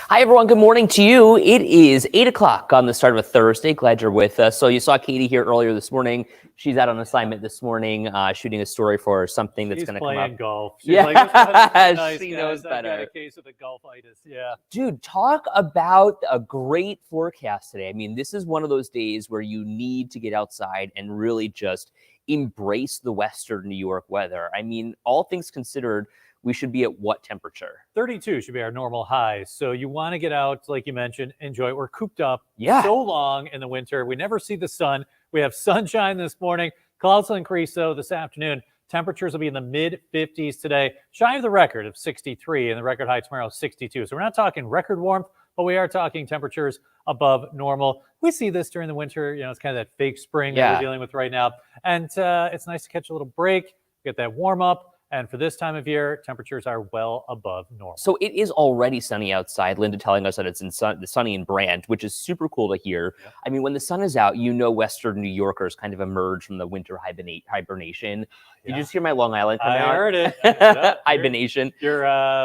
Hi, everyone. Good morning to you. It is 8 o'clock on the start of a Thursday. Glad you're with us. So you saw Katie here earlier this morning. She's out on assignment this morning, shooting a story for something that's going to come up. She's playing golf. She's Yeah, like, this weather's nice, she guys. knows I've got better. a case of the golfitis. Yeah. Dude, talk about a great forecast today. I mean, this is one of those days where you need to get outside and really just embrace the Western New York weather. I mean, all things considered, we should be at what temperature? 32 should be our normal high. So you want to get out, like you mentioned, enjoy it. We're cooped up so long in the winter. We never see the sun. We have sunshine this morning. Clouds will increase, though, this afternoon. Temperatures will be in the mid-50s today, shy of the record of 63, and the record high tomorrow is 62. So we're not talking record warmth, but we are talking temperatures above normal. We see this during the winter. You know, it's kind of that fake spring that we're dealing with right now. And it's nice to catch a little break, get that warm up. And for this time of year, temperatures are well above normal. So it is already sunny outside. Linda telling us that it's sunny in Brand, which is super cool to hear. Yeah. I mean, when the sun is out, you know Western New Yorkers kind of emerge from the winter hibernation. Did you just hear my Long Island come out? I heard it. Hibernation. Your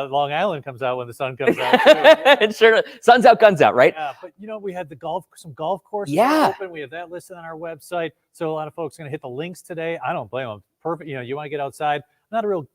Long Island comes out when the sun comes out, too. Sure. Sun's out, guns out, right? Yeah, but, you know, we had some golf courses open. We have that listed on our website. So a lot of folks are going to hit the links today. I don't blame them. Perfect. You know, you want to get outside. I'm not a real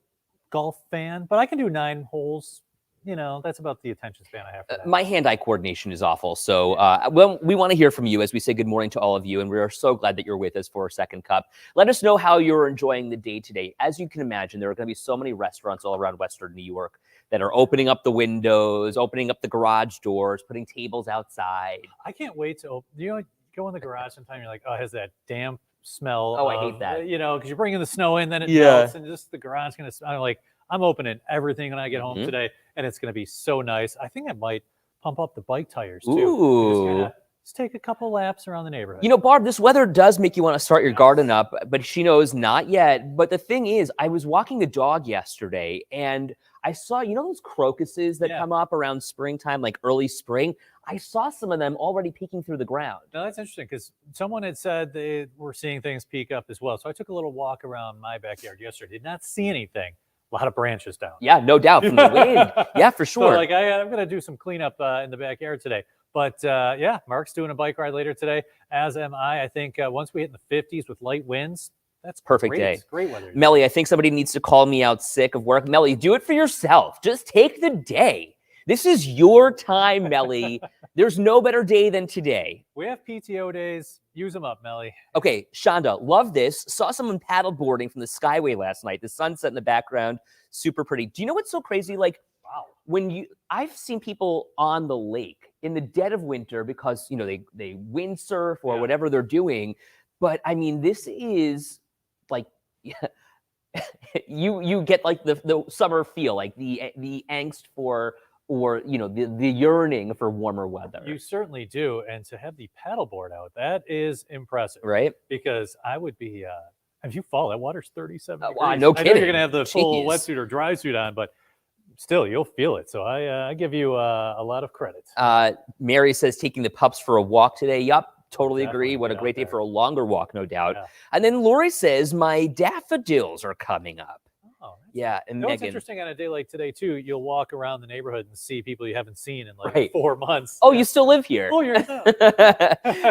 golf fan, but I can do 9 holes. You know, that's about the attention span I have for that. My hand-eye coordination is awful. So well, we want to hear from you as we say good morning to all of you, and we are so glad that you're with us for a second cup. Let us know how you're enjoying the day today. As you can imagine, there are going to be so many restaurants all around Western New York that are opening up the windows, opening up the garage doors, putting tables outside. I can't wait to go in the garage sometime. You're like, oh, it has that damp smell. I hate that. You know, because you're bringing the snow in, then it melts, and just the garage going to. I'm opening everything when I get home today, and it's going to be so nice. I think I might pump up the bike tires too. Ooh. Just take a couple laps around the neighborhood. You know, Barb, this weather does make you want to start your garden up, but she knows not yet. But the thing is, I was walking the dog yesterday, and I saw, you know, those crocuses that come up around springtime, like early spring? I saw some of them already peeking through the ground. No, that's interesting because someone had said they were seeing things peek up as well. So I took a little walk around my backyard yesterday. Did not see anything. A lot of branches down. Yeah, no doubt from the wind. Yeah, for sure. So, I'm going to do some cleanup in the backyard today. But, Mark's doing a bike ride later today, as am I. I think once we hit in the 50s with light winds, that's perfect day. It's great weather. Melly, I think somebody needs to call me out sick of work. Melly, do it for yourself. Just take the day. This is your time, Melly. There's no better day than today. We have PTO days. Use them up, Melly. Okay, Shonda, love this. Saw someone paddleboarding from the Skyway last night. The sunset in the background, super pretty. Do you know what's so crazy? Like, wow, I've seen people on the lake in the dead of winter because, you know, they windsurf or whatever they're doing. But I mean, this is like, you get like the summer feel, like the angst for, or, you know, the yearning for warmer weather. You certainly do. And to have the paddleboard out, that is impressive. Right? Because I would be, if you fall, that water's 37 degrees. No kidding. I know you're going to have the full wetsuit or dry suit on, but still, you'll feel it. So I give you a lot of credit. Mary says taking the pups for a walk today. Yup. Totally agree. What a great day for a longer walk, no doubt. Yeah. And then Lori says, my daffodils are coming up. Oh, yeah. And Megan, it's interesting on a day like today, too. You'll walk around the neighborhood and see people you haven't seen in like 4 months. Oh, you still live here. Oh, you're in town.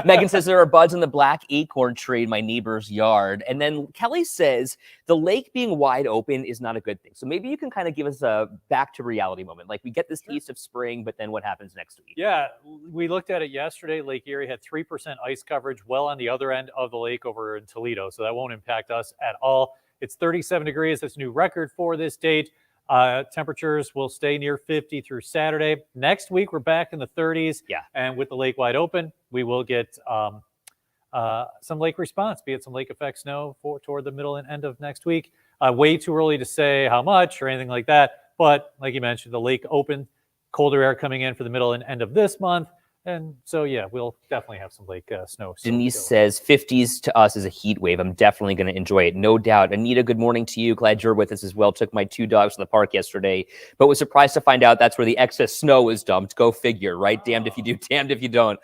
Megan says there are buds in the black acorn tree in my neighbor's yard. And then Kelly says the lake being wide open is not a good thing. So maybe you can kind of give us a back to reality moment. Like we get this taste of spring, but then what happens next week? Yeah, we looked at it yesterday. Lake Erie had 3% ice coverage well on the other end of the lake over in Toledo. So that won't impact us at all. It's 37 degrees. That's a new record for this date. Temperatures will stay near 50 through Saturday. Next week, we're back in the 30s. Yeah. And with the lake wide open, we will get some lake response, be it some lake effect snow toward the middle and end of next week. Way too early to say how much or anything like that. But like you mentioned, the lake open, colder air coming in for the middle and end of this month. And so, yeah, we'll definitely have some lake snow. Denise says 50s to us is a heat wave. I'm definitely going to enjoy it. No doubt. Anita, good morning to you. Glad you're with us as well. Took my 2 dogs to the park yesterday, but was surprised to find out that's where the excess snow was dumped. Go figure, right? Damned if you do, damned if you don't.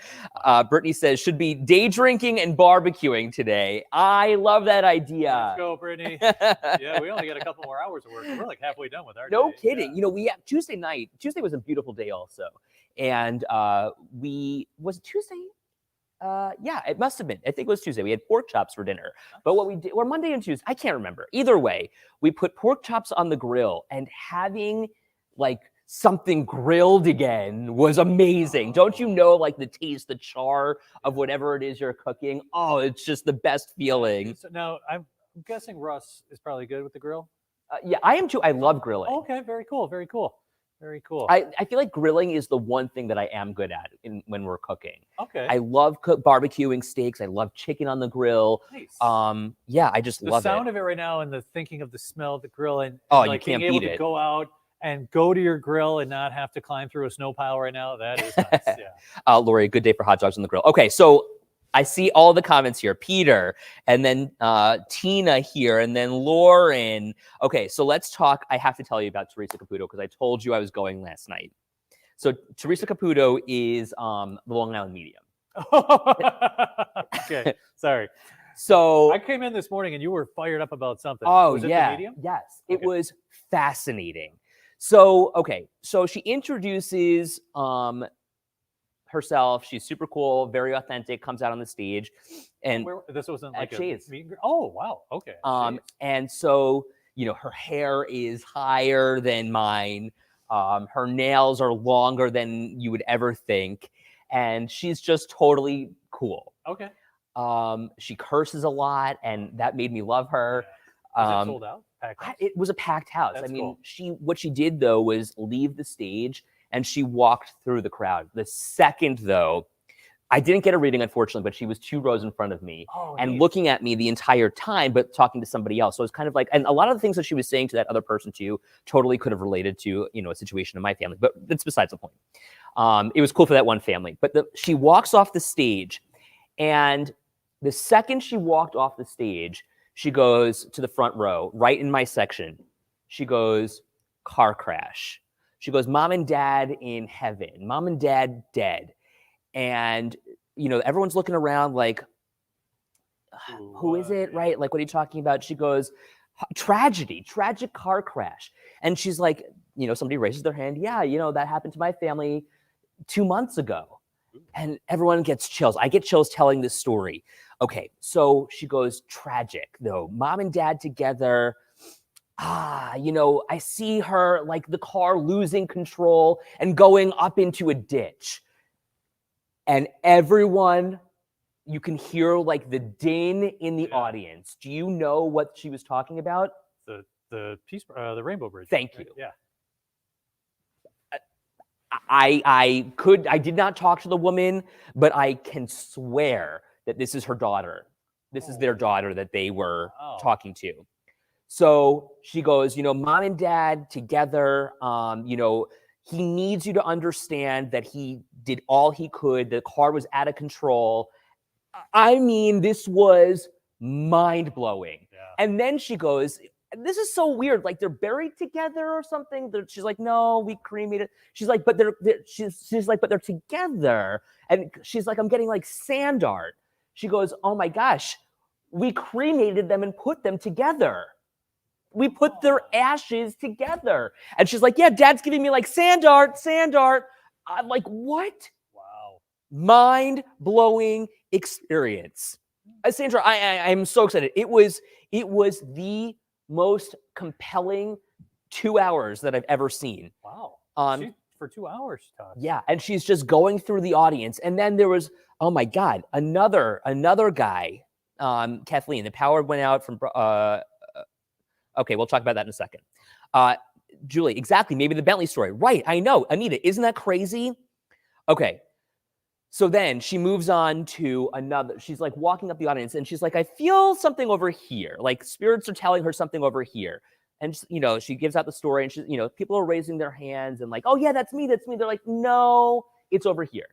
Brittany says, should be day drinking and barbecuing today. I love that idea. Let's go, Brittany. Yeah, we only got a couple more hours of work. We're like halfway done with our No day. kidding. Yeah. You know, we have Tuesday night. Tuesday was a beautiful day also. And was it Tuesday? Yeah, it must have been. I think it was Tuesday. We had pork chops for dinner. But what we did, or Monday and Tuesday, I can't remember. Either way, we put pork chops on the grill, and having like something grilled again was amazing. Don't you know, like the taste, the char of whatever it is you're cooking? Oh, it's just the best feeling. So now I'm guessing Russ is probably good with the grill. Yeah, I am too. I love grilling. Okay, very cool. Very cool. Very cool. I feel like grilling is the one thing that I am good at when we're cooking. Okay. I love barbecuing steaks. I love chicken on the grill. Nice. Yeah, I just love it. The sound of it right now and the thinking of the smell of the grill and like you can't being able beat to it. go out and go to your grill and not have to climb through a snow pile right now. That is nice. Yeah. Lori, good day for hot dogs on the grill. Okay, so I see all the comments here. Peter, and then Tina here, and then Lauren. Okay, so let's talk. I have to tell you about Teresa Caputo because I told you I was going last night. So Teresa Caputo is the Long Island medium. Okay, sorry. So I came in this morning and you were fired up about something. Oh, was it yeah. the medium? Yes, it was fascinating. So, okay, so she introduces herself. She's super cool, very authentic, comes out on the stage. And this wasn't like a Shays. Oh, wow. Okay. And so, her hair is higher than mine. Her nails are longer than you would ever think. And she's just totally cool. Okay. She curses a lot, and that made me love her. Was it sold out? It was a packed house. That's cool. Cool. What she did though was leave the stage and she walked through the crowd. The second though, I didn't get a reading unfortunately, but she was 2 rows in front of me and looking at me the entire time, but talking to somebody else. So it was kind of like, and a lot of the things that she was saying to that other person too, totally could have related to, a situation in my family, but that's besides the point. It was cool for that one family, but she walks off the stage, and the second she walked off the stage, she goes to the front row, right in my section. She goes, car crash. She goes, mom and dad in heaven, mom and dad dead. And, everyone's looking around like, who is it, right? Like, what are you talking about? She goes, tragic car crash. And she's like, somebody raises their hand. Yeah, that happened to my family 2 months ago. And everyone gets chills. I get chills telling this story. Okay, so she goes, tragic, though. Mom and dad together. I see her, like the car losing control and going up into a ditch. And everyone, you can hear like the din in the audience. Do you know what she was talking about? The Rainbow Bridge. Thank you. Yeah. I did not talk to the woman, but I can swear that this is her daughter. This is their daughter that they were talking to. So she goes, mom and dad together, he needs you to understand that he did all he could. The car was out of control. I mean, this was mind-blowing. Yeah. And then she goes, this is so weird. Like they're buried together or something. She's like, no, we cremated. She's like, but she's like, but they're together. And she's like, I'm getting like sand art. She goes, oh my gosh, we cremated them and put them together. We put their ashes together. And she's like, yeah, dad's giving me like sand art. I'm like, what? Wow. Mind-blowing experience. Sandra, I'm so excited. It was the most compelling 2 hours that I've ever seen. Wow. For 2 hours, Todd. Yeah, and she's just going through the audience. And then there was, oh my God, another guy, Kathleen, the power went out from, okay, we'll talk about that in a second. Julie, exactly, maybe the Bentley story. Right, I know. Anita, isn't that crazy? Okay, so then she moves on to another. She's like walking up the audience and she's like, I feel something over here. Like spirits are telling her something over here. And, she gives out the story and she's, people are raising their hands and like, oh yeah, that's me. They're like, no, it's over here.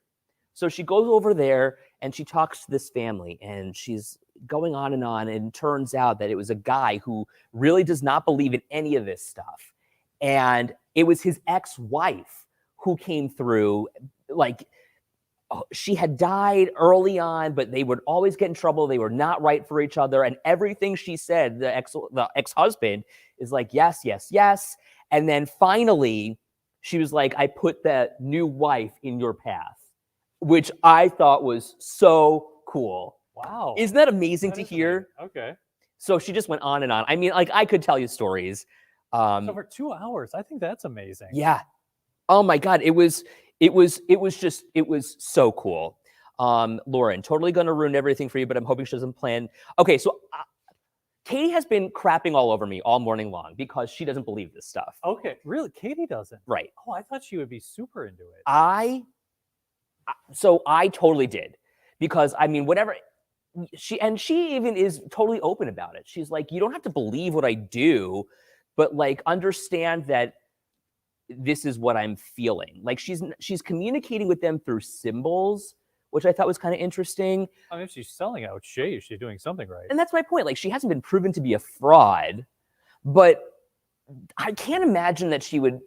So she goes over there and she talks to this family and she's going on. And it turns out that it was a guy who really does not believe in any of this stuff. And it was his ex-wife who came through, like, she had died early on, but they would always get in trouble. They were not right for each other. And everything she said, the ex-husband is like, yes, yes, yes. And then finally, she was like, I put that new wife in your path, which I thought was so cool. Wow. Isn't that amazing to hear? Amazing. Okay. So she just went on and on. I mean, like, I could tell you stories. So for 2 hours, I think that's amazing. Yeah. Oh my God. It was so cool. Lauren, totally going to ruin everything for you, but I'm hoping she doesn't plan. Okay. So Katie has been crapping all over me all morning long because she doesn't believe this stuff. Okay. Really? Katie doesn't? Right. Oh, I thought she would be super into it. So I totally did, because I mean, whatever she even is totally open about it. She's like, you don't have to believe what I do, but like, understand that this is what I'm feeling. Like, she's communicating with them through symbols, which I thought was kind of interesting. I mean, if she's selling out Shay, she's doing something right. And that's my point. Like, she hasn't been proven to be a fraud, but I can't imagine that she would.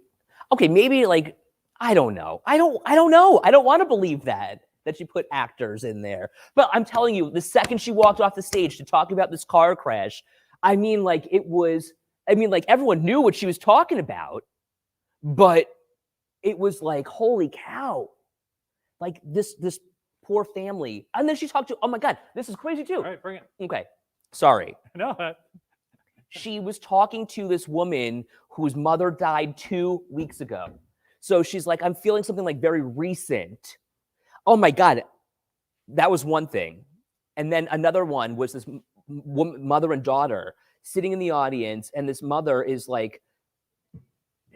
Okay, maybe like, I don't know. I don't know. I don't want to believe that she put actors in there. But I'm telling you, the second she walked off the stage to talk about this car crash, I mean, like, everyone knew what she was talking about, but it was like, holy cow. Like, this poor family. And then she talked to, oh my God, this is crazy too. All right, bring it. Okay. Sorry. No. She was talking to this woman whose mother died 2 weeks ago. So she's like, I'm feeling something like very recent. Oh my God. That was one thing. And then another one was this mother and daughter sitting in the audience. And this mother is like,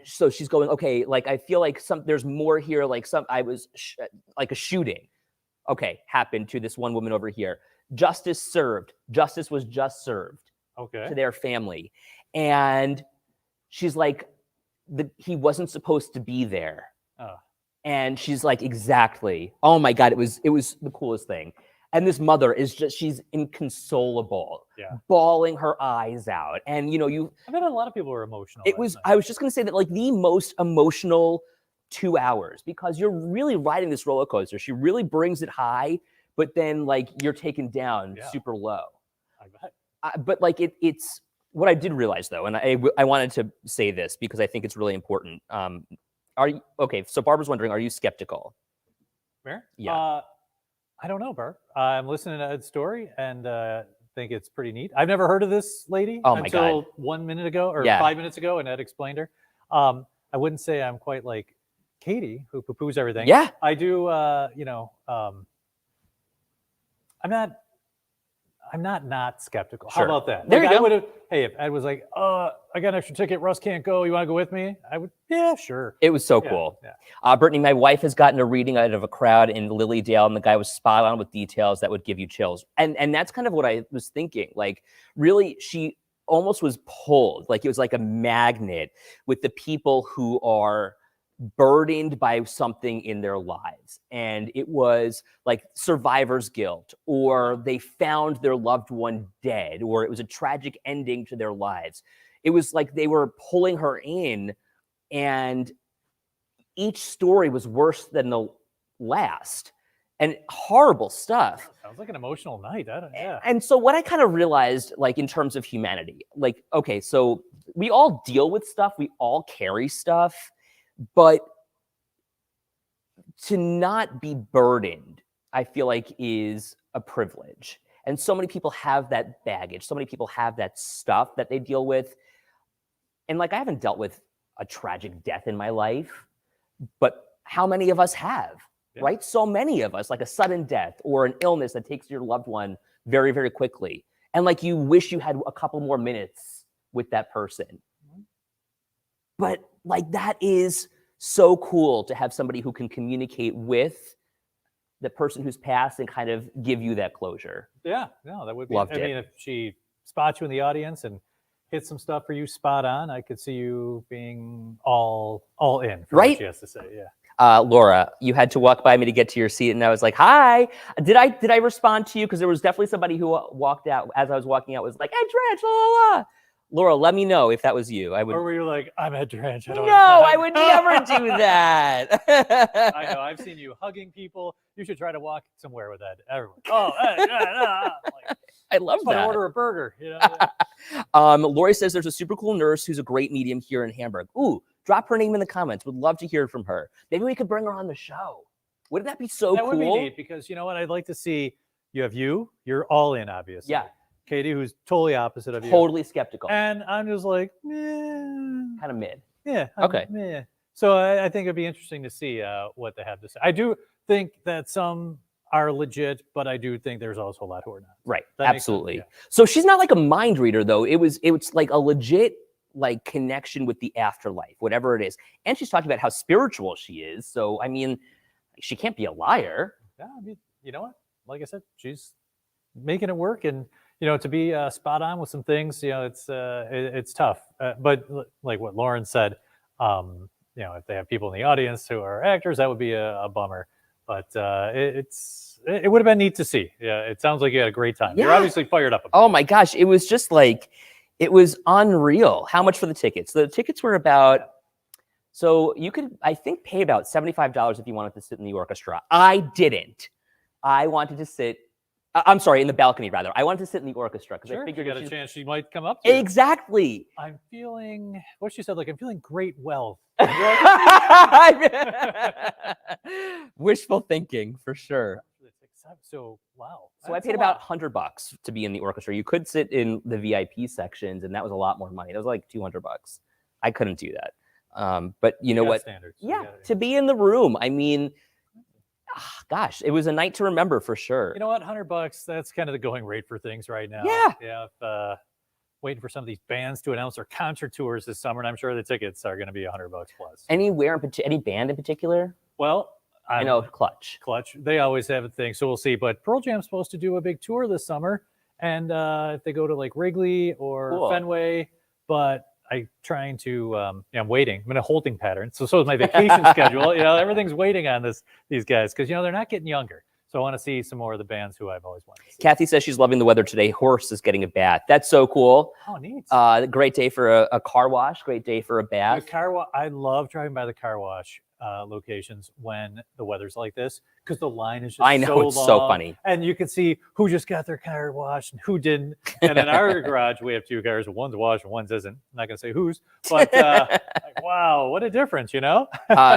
so she's going, okay, like, I feel like there's more here. Like like a shooting. Okay. Happened to this one woman over here. Justice was just served. Okay. To their family. And she's like, he wasn't supposed to be there. Oh. And she's like, exactly. Oh my God, it was the coolest thing. And this mother is she's inconsolable, bawling her eyes out. And I bet a lot of people were emotional. I was just gonna say that, like, the most emotional 2 hours, because you're really riding this roller coaster. She really brings it high, but then, like, you're taken down super low. I bet. But like, it's what I did realize, though, and I wanted to say this because I think it's really important. Are you okay? So Barbara's wondering, are you skeptical? Where? Yeah. I don't know, Barb. I'm listening to Ed's story and think it's pretty neat. I've never heard of this lady until 1 minute ago or 5 minutes ago, and Ed explained her. I wouldn't say I'm quite like Katie, who poo-poos everything. Yeah. I do. I'm not skeptical. Sure. How about that? There you go. Hey, if Ed was like, I got an extra ticket, Russ can't go, you want to go with me? I would, yeah, sure. It was so cool. Yeah. Brittany, my wife has gotten a reading out of a crowd in Lilydale, and the guy was spot on with details that would give you chills. And that's kind of what I was thinking. Like, really, she almost was pulled. Like, it was like a magnet with the people who are burdened by something in their lives. And it was like survivor's guilt, or they found their loved one dead, or it was a tragic ending to their lives. It was like they were pulling her in, and each story was worse than the last, and horrible stuff. Sounds like an emotional night. And so what I kind of realized, like, in terms of humanity, like, okay, so we all deal with stuff, we all carry stuff, but to not be burdened, I feel like, is a privilege. And so many people have that baggage. So many people have that stuff that they deal with. And like, I haven't dealt with a tragic death in my life, but how many of us have, right? So many of us, like a sudden death or an illness that takes your loved one very, very quickly. And like, you wish you had a couple more minutes with that person. But like, that is so cool to have somebody who can communicate with the person who's passed and kind of give you that closure. Yeah, no, that would be. Loved it. I mean, if she spots you in the audience and hits some stuff for you spot on, I could see you being all in for what she has to say. Yeah. Laura, you had to walk by me to get to your seat, and I was like, "Hi." Did I respond to you? Because there was definitely somebody who walked out as I was walking out, was like, "Ed Drench, la la la." Laura, let me know if that was you. I would. Or were you like, "I'm Ed Drench"? No, I would never do that. I know. I've seen you hugging people. You should try to walk somewhere with Ed. Everyone. Oh, Ed, like, I love that. Order a burger. You know. Lori says there's a super cool nurse who's a great medium here in Hamburg. Ooh, Drop her name in the comments. Would love to hear from her. Maybe we could bring her on the show. Wouldn't that be so cool? That would be neat because you know what? I'd like to see you're all in, obviously. Yeah. Katie, who's totally opposite of you. Totally skeptical. And I'm just like, kind of mid. Yeah. Okay. Meh. So I think it'd be interesting to see what they have to say. I do think that some are legit, but I do think there's also a lot who are not. Right. That Absolutely. Yeah. So she's not like a mind reader, though. It was like a legit like connection with the afterlife, whatever it is. And she's talking about how spiritual she is. So, I mean, she can't be a liar. Yeah. I mean, you know what? Like I said, she's making it work. And, you know, to be spot on with some things, you know, it's tough. But like what Lauren said, you know, if they have people in the audience who are actors, that would be a bummer. But it would have been neat to see. Yeah, it sounds like you had a great time. Yeah. You're obviously fired up. Oh my gosh, it was just like, it was unreal. How much for the tickets? The tickets were about, so you could, I think, pay about $75 if you wanted to sit in the orchestra. I didn't. I wanted to sit, I'm sorry, in the balcony rather. I wanted to sit in the orchestra because I figured you got a chance she might come up to you. Exactly. I'm feeling, what she said, like, I'm feeling great wealth. Wishful thinking for sure. So wow. So I paid about $100 to be in the orchestra. You could sit in the VIP sections, and that was a lot more money. That was like $200. I couldn't do that. But you know what? Standards. Yeah, to be in the room. I mean, gosh, it was a night to remember for sure. You know what? $100. That's kind of the going rate for things right now. Yeah. Yeah. If, waiting for some of these bands to announce their concert tours this summer, and I'm sure the tickets are going to be $100 plus. Any band in particular? Well, I know Clutch. They always have a thing, so we'll see. But Pearl Jam's supposed to do a big tour this summer, and if they go to like Wrigley or Fenway, but I'm trying to. I'm waiting. I'm in a holding pattern. So is my vacation schedule. You know, everything's waiting on these guys because you know they're not getting younger. So I want to see some more of the bands who I've always wanted to see. Kathy says she's loving the weather today. Horse is getting a bath. That's so cool. Oh, neat. Great day for a car wash. Great day for a bath. I love driving by the car wash locations when the weather's like this because the line is just I know, so it's long, so funny. And you can see who just got their car washed and who didn't. And in our garage, we have two cars. One's washed and one's isn't. I'm not going to say whose, but like, wow, what a difference, you know?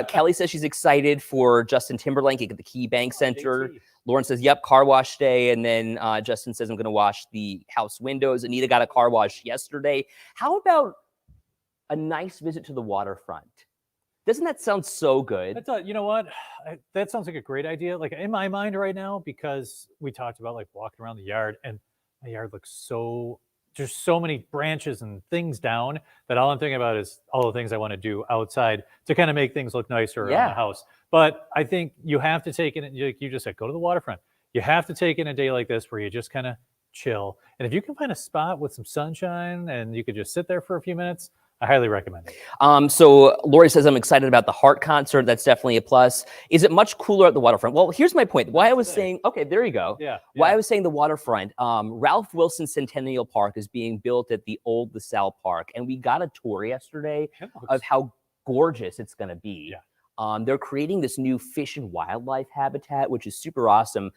Kelly says she's excited for Justin Timberlake at the Key Bank Center. Lauren says, yep, car wash day. And then Justin says, I'm going to wash the house windows. Anita got a car wash yesterday. How about a nice visit to the waterfront? Doesn't that sound so good? You know what? That sounds like a great idea. Like in my mind right now, because we talked about like walking around the yard and my yard looks so, there's so many branches and things down that all I'm thinking about is all the things I want to do outside to kind of make things look nicer around the house. But I think you have to take it, like you just said, go to the waterfront. You have to take in a day like this where you just kind of chill. And if you can find a spot with some sunshine and you could just sit there for a few minutes, I highly recommend it. So Lori says, I'm excited about the Heart concert. That's definitely a plus. Is it much cooler at the waterfront? Well, here's my point. Why I was saying, okay, there you go. Why I was saying the waterfront, Ralph Wilson Centennial Park is being built at the old LaSalle Park. And we got a tour yesterday of how gorgeous it's going to be. They're creating this new fish and wildlife habitat, which is super awesome.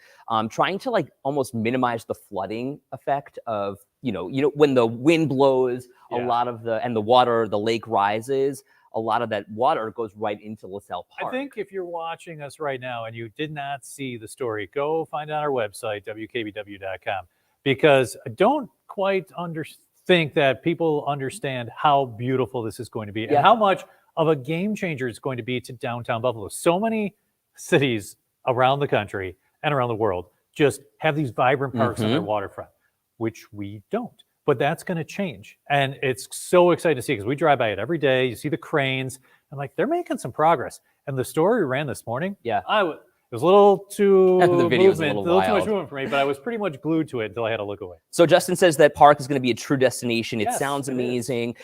Trying to like almost minimize the flooding effect of, you know, when the wind blows, a lot of the lake rises, a lot of that water goes right into LaSalle Park. I think if you're watching us right now and you did not see the story, go find it on our website, wkbw.com, because I don't quite think that people understand how beautiful this is going to be and how much of a game changer it's going to be to downtown Buffalo. So many cities around the country and around the world just have these vibrant parks on their waterfront, which we don't. But that's going to change. And it's so exciting to see because we drive by it every day. You see the cranes. I'm like, they're making some progress. And the story we ran this morning, it was a little too the video was a little too much movement for me, but I was pretty much glued to it until I had to look away. So Justin says that park is going to be a true destination. It sounds amazing.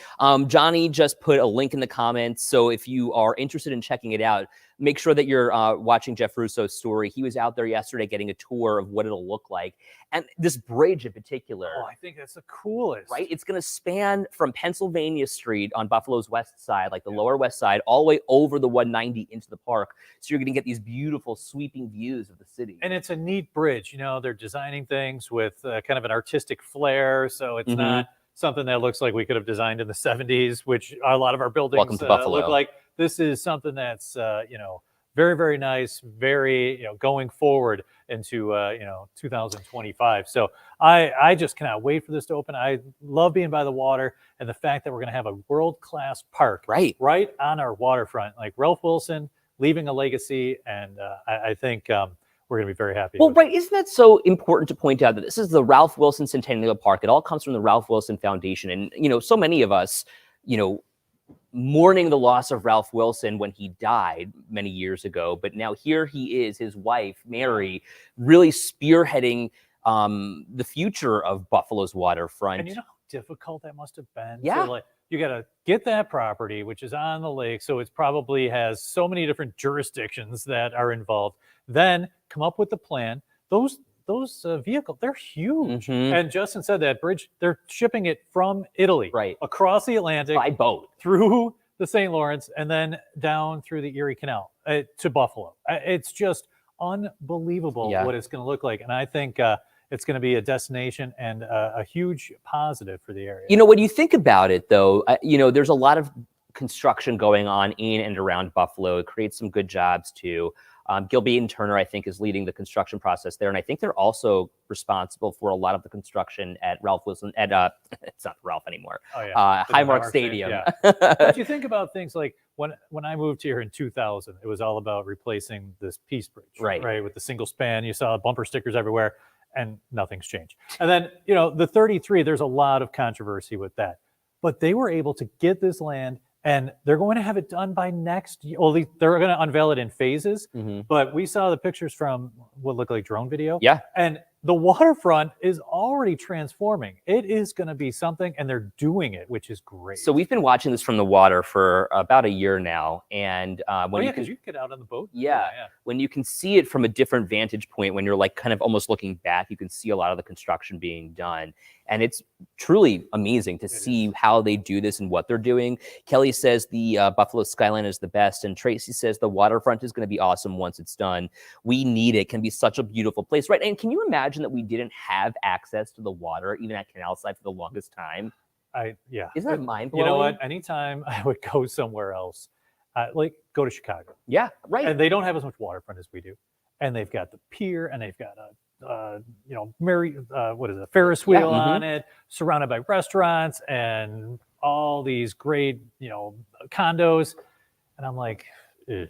Johnny just put a link in the comments. So if you are interested in checking it out, make sure that you're watching Jeff Russo's story. He was out there yesterday getting a tour of what it'll look like. And this bridge in particular. Oh, I think that's the coolest. Right? It's going to span from Pennsylvania Street on Buffalo's west side, like the lower west side, all the way over the 190 into the park. So you're going to get these beautiful sweeping views of the city. And it's a neat bridge. You know, they're designing things with kind of an artistic flair. So it's not something that looks like we could have designed in the 70s, which a lot of our buildings Welcome to Buffalo. look like. This is something that's, very, very nice, very, going forward into, 2025. So I just cannot wait for this to open. I love being by the water, and the fact that we're going to have a world-class park right on our waterfront, like Ralph Wilson leaving a legacy. And I think we're going to be very happy. Well, right. Isn't that so important to point out that this is the Ralph Wilson Centennial Park? It all comes from the Ralph Wilson Foundation. And, so many of us, mourning the loss of Ralph Wilson when he died many years ago. But now here he is, his wife, Mary, really spearheading the future of Buffalo's waterfront. And you know how difficult that must have been? Yeah. So, you got to get that property, which is on the lake. So it probably has so many different jurisdictions that are involved. Then come up with the plan. Those vehicles, they're huge. And Justin said that bridge, they're shipping it from Italy, across the Atlantic by boat through the St. Lawrence and then down through the Erie Canal to Buffalo. It's just unbelievable what it's going to look like. And I think it's going to be a destination and a huge positive for the area. When you think about it, though, there's a lot of construction going on in and around Buffalo. It creates some good jobs too. Gilby and Turner, I think, is leading the construction process there. And I think they're also responsible for a lot of the construction at Ralph Wilson, it's not Ralph anymore, Highmark Stadium. Yeah. But you think about things like when I moved here in 2000, it was all about replacing this Peace Bridge, right? With the single span, you saw bumper stickers everywhere, and nothing's changed. And then, the 33, there's a lot of controversy with that. But they were able to get this land, and they're going to have it done by next year. Well, they're going to unveil it in phases. But we saw the pictures from what looked like drone video. Yeah. And the waterfront is already transforming. It is going to be something, and they're doing it, which is great. So we've been watching this from the water for about a year now. And because you get out on the boat. Yeah. When you can see it from a different vantage point, when you're like kind of almost looking back, you can see a lot of the construction being done. And it's truly amazing to see how they do this and what they're doing. Kelly says the Buffalo skyline is the best. And Tracy says the waterfront is going to be awesome once it's done. We need it. It can be such a beautiful place, right? And can you imagine that we didn't have access to the water, even at Canal Side, for the longest time? Isn't that mind-blowing? You know what? Anytime I would go somewhere else, like go to Chicago. Yeah, right. And they don't have as much waterfront as we do. And they've got the pier, and they've got a Ferris wheel on it, surrounded by restaurants and all these great, condos. And I'm like, ugh.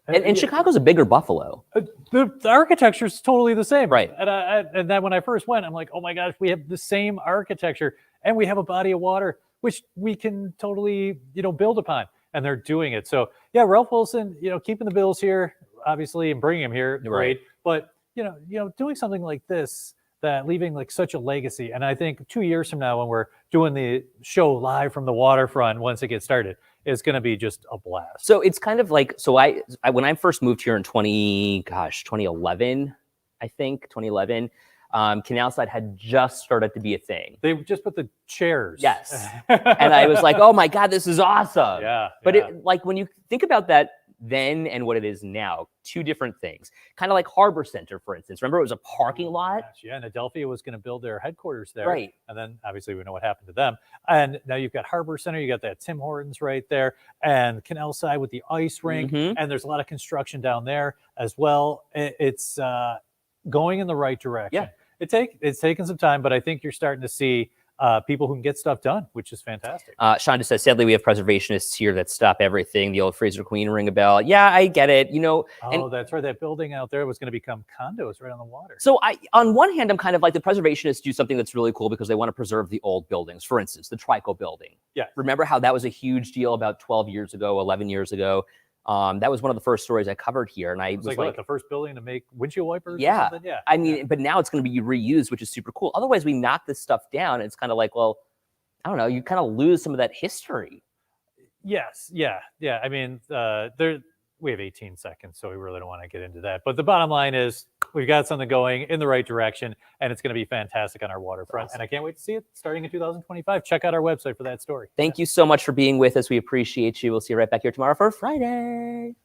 And Chicago's a bigger Buffalo. The architecture is totally the same. Right. And then when I first went, I'm like, oh my gosh, we have the same architecture, and we have a body of water, which we can totally, build upon. And they're doing it. So yeah, Ralph Wilson, keeping the Bills here, obviously, and bringing him here, great. But doing something like this, that leaving like such a legacy. And I think 2 years from now, when we're doing the show live from the waterfront, once it gets started, it's going to be just a blast. So it's kind of like, I when I first moved here in 2011, I think 2011, Canal Side had just started to be a thing. They just put the chairs. Yes. And I was like, oh my God, this is awesome. Yeah. But it, like, when you think about that then and what it is now, two different things. Kind of like Harbor Center, for instance. Remember, it was a parking lot? Gosh, yeah, and Adelphia was going to build their headquarters there. Right. And then, obviously, we know what happened to them. And now you've got Harbor Center. You got that Tim Hortons right there. And Canal Side with the ice rink. And there's a lot of construction down there as well. It's going in the right direction. Yeah. It's taken some time, but I think you're starting to see people who can get stuff done, which is fantastic. Shonda says, sadly, we have preservationists here that stop everything. The old Fraser Queen ring a bell. Yeah, I get it. That's right. That building out there was going to become condos right on the water. So on one hand, I'm kind of like, the preservationists do something that's really cool because they want to preserve the old buildings. For instance, the Trico building. Yeah. Remember how that was a huge deal about 12 years ago, 11 years ago? That was one of the first stories I covered here. And I was like the first building to make windshield wipers? Yeah. Or something? Yeah. I mean, but now it's going to be reused, which is super cool. Otherwise, we knock this stuff down. And it's kind of like, well, I don't know, you kind of lose some of that history. Yes. Yeah. Yeah. I mean, we have 18 seconds, so we really don't want to get into that. But the bottom line is we've got something going in the right direction, and it's going to be fantastic on our waterfront. Awesome. And I can't wait to see it starting in 2025. Check out our website for that story. Thank you so much for being with us. We appreciate you. We'll see you right back here tomorrow for Friday.